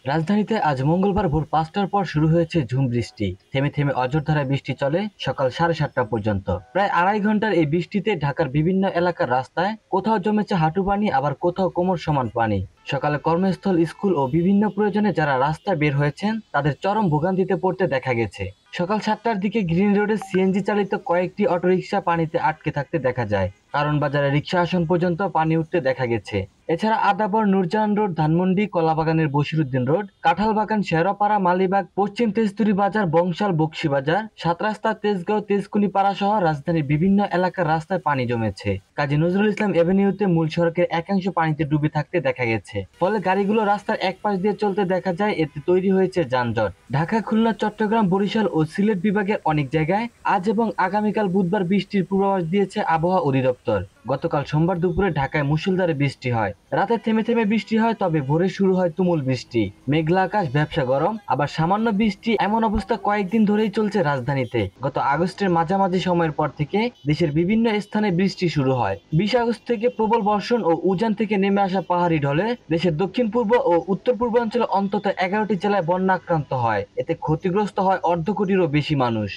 রাজধানীতে আজ মঙ্গলবার ভোর ৫টার পর শুরু হয়েছে ঝুম বৃষ্টি। থেমে থেমে অঝোর ধারায় বৃষ্টি চলে সকাল ৭:৩০ পর্যন্ত। প্রায় আড়াই ঘন্টার এই বৃষ্টিতে ঢাকার বিভিন্ন এলাকার রাস্তায় কোথাও জমেছে হাঁটু পানি, আবার কোথাও কোমর সমান পানি। সকালে কর্মস্থল, স্কুল ও বিভিন্ন প্রয়োজনে যারা রাস্তায় বের হয়েছেন তাদের চরম ভোগান্তিতে পড়তে দেখা গেছে। সকাল ৭টার দিকে গ্রিন রোডে সিএনজি চালিত কয়েকটি অটোরিকশা পানিতে আটকে থাকতে দেখা যায়। কারণ বাজারে রিকশা আসন পর্যন্ত পানি উঠতে দেখা গেছে। এছাড়া আদাবর, নূরজাহান রোড, ধানমন্ডি, কলাবাগানের বশিরউদ্দিন রোড, কাঁঠালবাগান, শেরপাড়া, মালিবাগ, পশ্চিম তেজতুরী বাজার, বংশাল, বকশীবাজার, সাতরাস্তা, তেজগাঁও, তেজকুনিপাড়া সহ রাজধানীর বিভিন্ন এলাকার রাস্তায় পানি জমেছে। কাজী নজরুল ইসলাম এভিনিউতে মূল সড়কের একাংশ পানিতে ডুবে থাকতে দেখা গেছে। ফলে গাড়িগুলো রাস্তার এক পাশ দিয়ে চলতে দেখা যায়। এতে তৈরি হয়েছে যানজট। ঢাকা, খুলনা, চট্টগ্রাম, বরিশাল ও সিলেট বিভাগের অনেক জায়গায় আজ এবং আগামীকাল বুধবার বৃষ্টির পূর্বাভাস দিয়েছে আবহাওয়া অধিদপ্তর। গতকাল সোমবার দুপুরে ঢাকায় মুষলধারে বৃষ্টি হয়। রাতে থেমে থেমে বৃষ্টি হয়, তবে ভোরে শুরু হয় তুমুল বৃষ্টি। মেঘলা আকাশ, ভ্যাপসা গরম, আবার সামান্য বৃষ্টি, এমন অবস্থা কয়েকদিন ধরেই চলছে রাজধানীতে। গত আগস্টের মাঝামাঝি সময়ের পর থেকে দেশের বিভিন্ন স্থানে বৃষ্টি শুরু হয়। ২০ আগস্ট থেকে প্রবল বর্ষণ ও উজান থেকে নেমে আসা পাহাড়ি ঢলে দেশের দক্ষিণ পূর্ব ও উত্তর পূর্বাঞ্চলে অন্তত ১১টি জেলায় বন্যা আক্রান্ত হয়। এতে ক্ষতিগ্রস্ত হয় অর্ধ কোটিরও বেশি মানুষ।